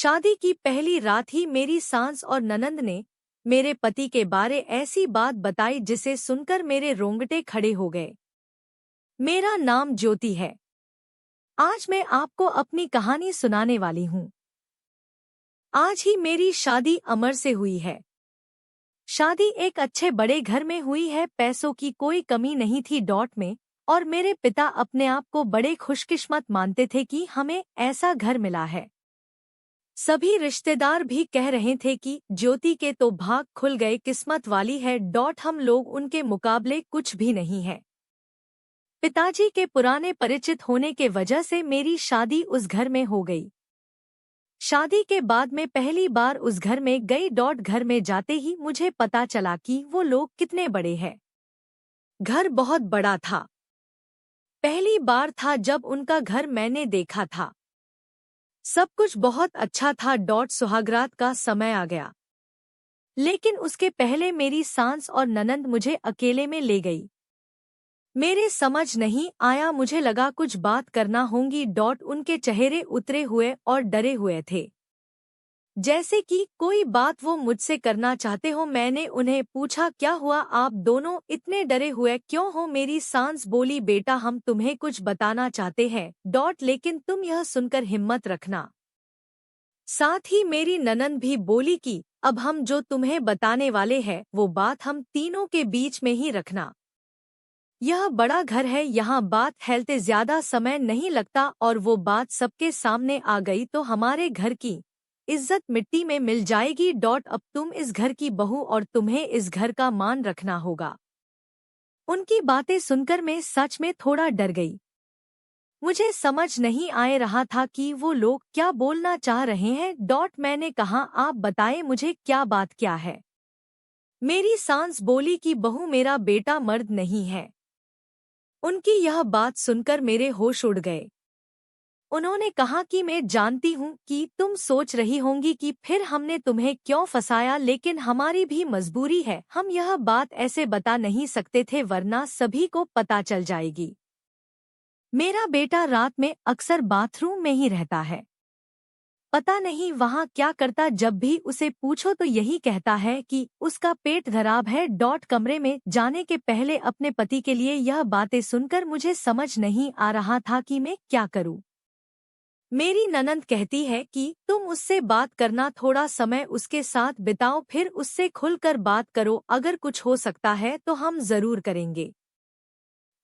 शादी की पहली रात ही मेरी सास और ननंद ने मेरे पति के बारे ऐसी बात बताई जिसे सुनकर मेरे रोंगटे खड़े हो गए। मेरा नाम ज्योति है। आज मैं आपको अपनी कहानी सुनाने वाली हूँ। आज ही मेरी शादी अमर से हुई है। शादी एक अच्छे बड़े घर में हुई है। पैसों की कोई कमी नहीं थी में। और मेरे पिता अपने आप को बड़े खुशकिस्मत मानते थे कि हमें ऐसा घर मिला है। सभी रिश्तेदार भी कह रहे थे कि ज्योति के तो भाग खुल गए, किस्मत वाली है। हम लोग उनके मुकाबले कुछ भी नहीं है। पिताजी के पुराने परिचित होने के वजह से मेरी शादी उस घर में हो गई। शादी के बाद मैं पहली बार उस घर में गई। घर में जाते ही मुझे पता चला कि वो लोग कितने बड़े हैं। घर बहुत बड़ा था। पहली बार था जब उनका घर मैंने देखा था। सब कुछ बहुत अच्छा था। सुहागरात का समय आ गया, लेकिन उसके पहले मेरी सास और ननंद मुझे अकेले में ले गई। मेरे समझ नहीं आया, मुझे लगा कुछ बात करना होगी। उनके चेहरे उतरे हुए और डरे हुए थे, जैसे कि कोई बात वो मुझसे करना चाहते हो। मैंने उन्हें पूछा, क्या हुआ, आप दोनों इतने डरे हुए क्यों हो? मेरी सास बोली, बेटा हम तुम्हें कुछ बताना चाहते हैं लेकिन तुम यह सुनकर हिम्मत रखना। साथ ही मेरी ननंद भी बोली कि अब हम जो तुम्हें बताने वाले हैं वो बात हम तीनों के बीच में ही रखना। यह बड़ा घर है, यहाँ बात फैलते ज्यादा समय नहीं लगता। और वो बात सबके सामने आ गई तो हमारे घर की इज्जत मिट्टी में मिल जाएगी। अब तुम इस घर की बहू और तुम्हें इस घर का मान रखना होगा। उनकी बातें सुनकर मैं सच में थोड़ा डर गई। मुझे समझ नहीं आ रहा था कि वो लोग क्या बोलना चाह रहे हैं। मैंने कहा, आप बताएं मुझे क्या बात क्या है। मेरी सास बोली कि बहू मेरा बेटा मर्द नहीं है। उनकी यह बात सुनकर मेरे होश उड़ गए। उन्होंने कहा कि मैं जानती हूँ कि तुम सोच रही होंगी कि फिर हमने तुम्हें क्यों फंसाया, लेकिन हमारी भी मजबूरी है। हम यह बात ऐसे बता नहीं सकते थे वरना सभी को पता चल जाएगी। मेरा बेटा रात में अक्सर बाथरूम में ही रहता है। पता नहीं वहाँ क्या करता, जब भी उसे पूछो तो यही कहता है कि उसका पेट खराब है। कमरे में जाने के पहले अपने पति के लिए यह बातें सुनकर मुझे समझ नहीं आ रहा था कि मैं क्या करूं। मेरी ननंद कहती है कि तुम उससे बात करना, थोड़ा समय उसके साथ बिताओ, फिर उससे खुलकर बात करो। अगर कुछ हो सकता है तो हम जरूर करेंगे।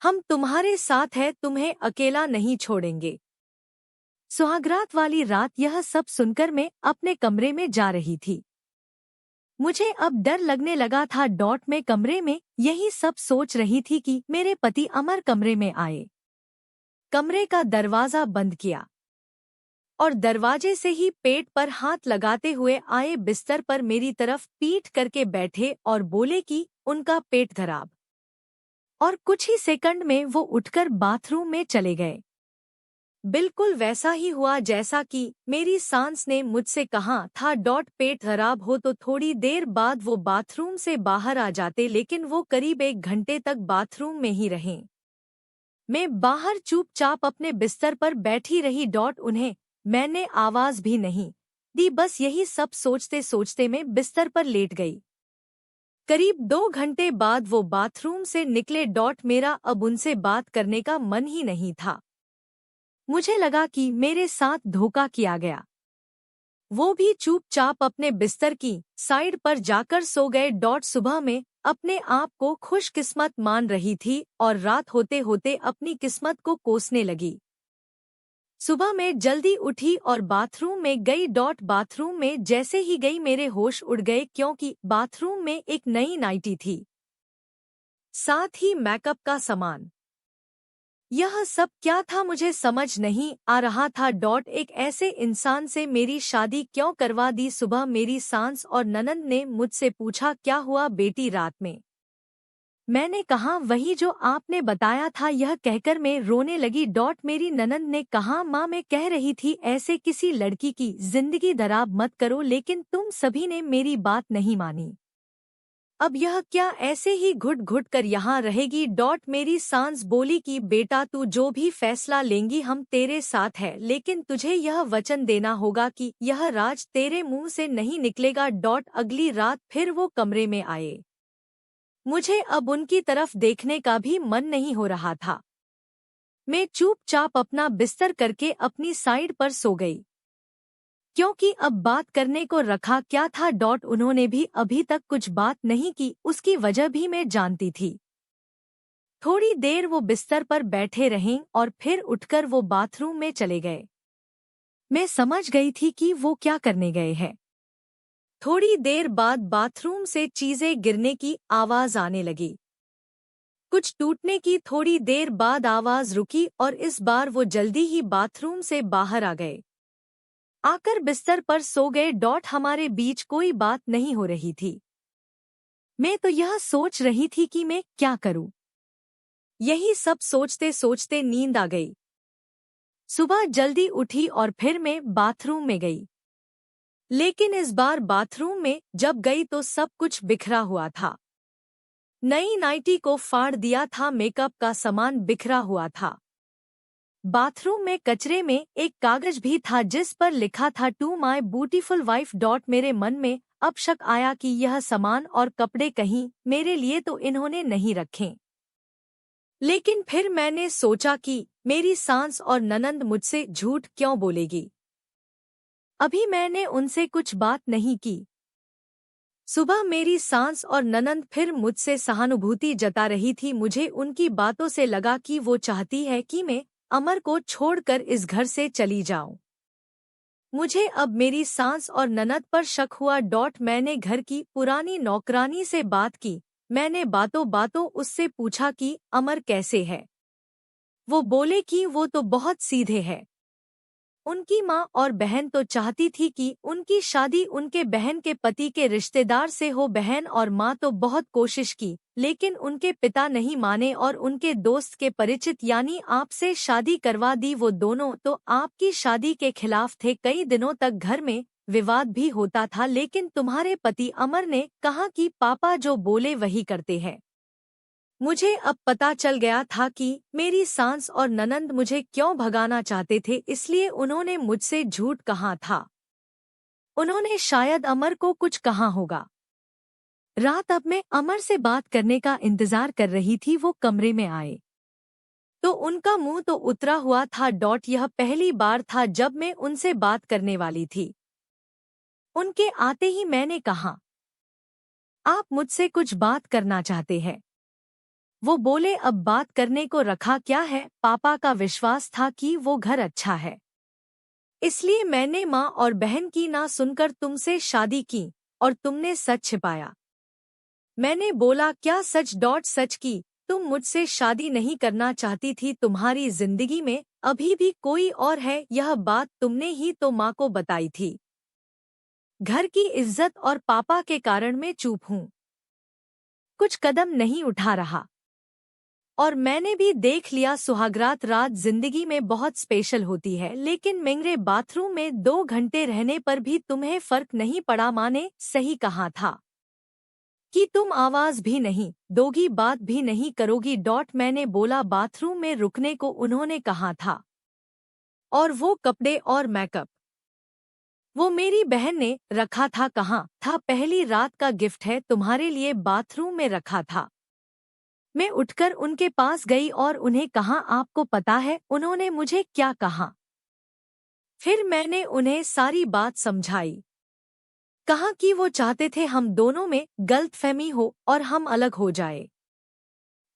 हम तुम्हारे साथ हैं, तुम्हें अकेला नहीं छोड़ेंगे। सुहागरात वाली रात यह सब सुनकर मैं अपने कमरे में जा रही थी। मुझे अब डर लगने लगा था। मैं कमरे में यही सब सोच रही थी कि मेरे पति अमर कमरे में आए। कमरे का दरवाजा बंद किया और दरवाजे से ही पेट पर हाथ लगाते हुए आए, बिस्तर पर मेरी तरफ पीठ करके बैठे और बोले कि उनका पेट खराब। और कुछ ही सेकंड में वो उठकर बाथरूम में चले गए। बिल्कुल वैसा ही हुआ जैसा कि मेरी सास ने मुझसे कहा था। पेट खराब हो तो थोड़ी देर बाद वो बाथरूम से बाहर आ जाते, लेकिन वो करीब 1 घंटे तक बाथरूम में ही रहे। मैं बाहर चुपचाप अपने बिस्तर पर बैठी रही। उन्हें मैंने आवाज भी नहीं दी, बस यही सब सोचते सोचते मैं बिस्तर पर लेट गई। करीब 2 घंटे बाद वो बाथरूम से निकले। मेरा अब उनसे बात करने का मन ही नहीं था। मुझे लगा कि मेरे साथ धोखा किया गया। वो भी चुपचाप अपने बिस्तर की साइड पर जाकर सो गए। सुबह में अपने आप को खुशकिस्मत मान रही थी और रात होते होते अपनी किस्मत को कोसने लगी। सुबह में जल्दी उठी और बाथरूम में गई। बाथरूम में जैसे ही गई मेरे होश उड़ गए, क्योंकि बाथरूम में एक नई नाइटी थी, साथ ही मेकअप का सामान। यह सब क्या था मुझे समझ नहीं आ रहा था। एक ऐसे इंसान से मेरी शादी क्यों करवा दी? सुबह मेरी सास और ननंद ने मुझसे पूछा, क्या हुआ बेटी रात में? मैंने कहा, वही जो आपने बताया था। यह कहकर मैं रोने लगी। मेरी ननंद ने कहा, माँ मैं कह रही थी ऐसे किसी लड़की की जिंदगी खराब मत करो, लेकिन तुम सभी ने मेरी बात नहीं मानी। अब यह क्या ऐसे ही घुट घुट कर यहाँ रहेगी? मेरी सांस बोली कि बेटा तू जो भी फैसला लेंगी हम तेरे साथ है, लेकिन तुझे यह वचन देना होगा कि यह राज तेरे मुंह से नहीं निकलेगा। अगली रात फिर वो कमरे में आए। मुझे अब उनकी तरफ देखने का भी मन नहीं हो रहा था। मैं चुपचाप अपना बिस्तर करके अपनी साइड पर सो गई, क्योंकि अब बात करने को रखा क्या था। उन्होंने भी अभी तक कुछ बात नहीं की, उसकी वजह भी मैं जानती थी। थोड़ी देर वो बिस्तर पर बैठे रहे और फिर उठकर वो बाथरूम में चले गए। मैं समझ गई थी कि वो क्या करने गए हैं। थोड़ी देर बाद बाथरूम से चीजें गिरने की आवाज आने लगी। कुछ टूटने की थोड़ी देर बाद आवाज रुकी और इस बार वो जल्दी ही बाथरूम से बाहर आ गए। आकर बिस्तर पर सो गए। हमारे बीच कोई बात नहीं हो रही थी। मैं तो यह सोच रही थी कि मैं क्या करूं। यही सब सोचते सोचते नींद आ गई। सुबह जल्दी उठी और फिर मैं बाथरूम में गई, लेकिन इस बार बाथरूम में जब गई तो सब कुछ बिखरा हुआ था। नई नाइटी को फाड़ दिया था, मेकअप का सामान बिखरा हुआ था। बाथरूम में कचरे में एक कागज भी था जिस पर लिखा था टू माई ब्यूटीफुल वाइफ। मेरे मन में अब शक आया कि यह सामान और कपड़े कहीं मेरे लिए तो इन्होंने नहीं रखे। लेकिन फिर मैंने सोचा कि मेरी सास और ननंद मुझसे झूठ क्यों बोलेगी। अभी मैंने उनसे कुछ बात नहीं की। सुबह मेरी सास और ननंद फिर मुझसे सहानुभूति जता रही थी। मुझे उनकी बातों से लगा कि वो चाहती है कि मैं अमर को छोड़कर इस घर से चली जाऊं। मुझे अब मेरी सास और ननद पर शक हुआ। मैंने घर की पुरानी नौकरानी से बात की। मैंने बातों बातों उससे पूछा कि अमर कैसे है। वो बोले कि वो तो बहुत सीधे है। उनकी माँ और बहन तो चाहती थी कि उनकी शादी उनके बहन के पति के रिश्तेदार से हो। बहन और माँ तो बहुत कोशिश की, लेकिन उनके पिता नहीं माने और उनके दोस्त के परिचित यानी आपसे शादी करवा दी। वो दोनों तो आपकी शादी के खिलाफ थे। कई दिनों तक घर में विवाद भी होता था, लेकिन तुम्हारे पति अमर ने कहा कि पापा जो बोले वही करते हैं। मुझे अब पता चल गया था कि मेरी सास और ननंद मुझे क्यों भगाना चाहते थे, इसलिए उन्होंने मुझसे झूठ कहा था। उन्होंने शायद अमर को कुछ कहा होगा। रात अब मैं अमर से बात करने का इंतजार कर रही थी। वो कमरे में आए तो उनका मुंह तो उतरा हुआ था। यह पहली बार था जब मैं उनसे बात करने वाली थी। उनके आते ही मैंने कहा, आप मुझसे कुछ बात करना चाहते हैं? वो बोले, अब बात करने को रखा क्या है। पापा का विश्वास था कि वो घर अच्छा है, इसलिए मैंने माँ और बहन की ना सुनकर तुमसे शादी की और तुमने सच छिपाया। मैंने बोला, क्या सच? सच की तुम मुझसे शादी नहीं करना चाहती थी। तुम्हारी जिंदगी में अभी भी कोई और है, यह बात तुमने ही तो माँ को बताई थी। घर की इज्जत और पापा के कारण मैं चुप हूँ, कुछ कदम नहीं उठा रहा। और मैंने भी देख लिया, सुहागरात रात जिंदगी में बहुत स्पेशल होती है, लेकिन मेरे बाथरूम में 2 घंटे रहने पर भी तुम्हें फर्क नहीं पड़ा। माँ ने सही कहा था कि तुम आवाज भी नहीं दोगी, बात भी नहीं करोगी। मैंने बोला, बाथरूम में रुकने को उन्होंने कहा था, और वो कपड़े और मेकअप वो मेरी बहन ने रखा था। कहाँ था? पहली रात का गिफ्ट है तुम्हारे लिए, बाथरूम में रखा था। मैं उठकर उनके पास गई और उन्हें कहा, आपको पता है उन्होंने मुझे क्या कहा? फिर मैंने उन्हें सारी बात समझाई। कहा कि वो चाहते थे हम दोनों में गलतफहमी हो और हम अलग हो जाए,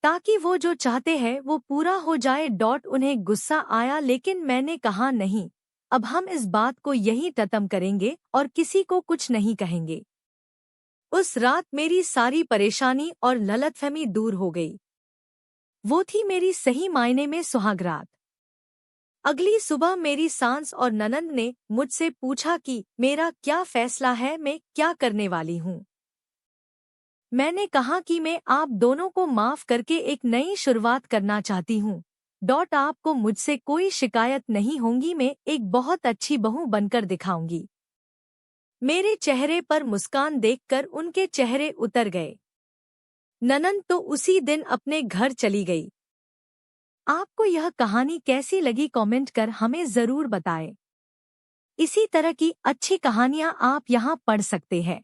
ताकि वो जो चाहते हैं वो पूरा हो जाए। उन्हें गुस्सा आया, लेकिन मैंने कहा नहीं, अब हम इस बात को यहीं खत्म करेंगे और किसी को कुछ नहीं कहेंगे। उस रात मेरी सारी परेशानी और गलतफहमी दूर हो गई। वो थी मेरी सही मायने में सुहागरात। अगली सुबह मेरी सास और ननंद ने मुझसे पूछा कि मेरा क्या फैसला है, मैं क्या करने वाली हूँ। मैंने कहा कि मैं आप दोनों को माफ करके एक नई शुरुआत करना चाहती हूँ। आपको मुझसे कोई शिकायत नहीं होगी, मैं एक बहुत अच्छी बहू बनकर दिखाऊंगी। मेरे चेहरे पर मुस्कान देखकर उनके चेहरे उतर गए। ननंद तो उसी दिन अपने घर चली गई। आपको यह कहानी कैसी लगी कमेंट कर हमें ज़रूर बताएं। इसी तरह की अच्छी कहानियाँ आप यहाँ पढ़ सकते हैं।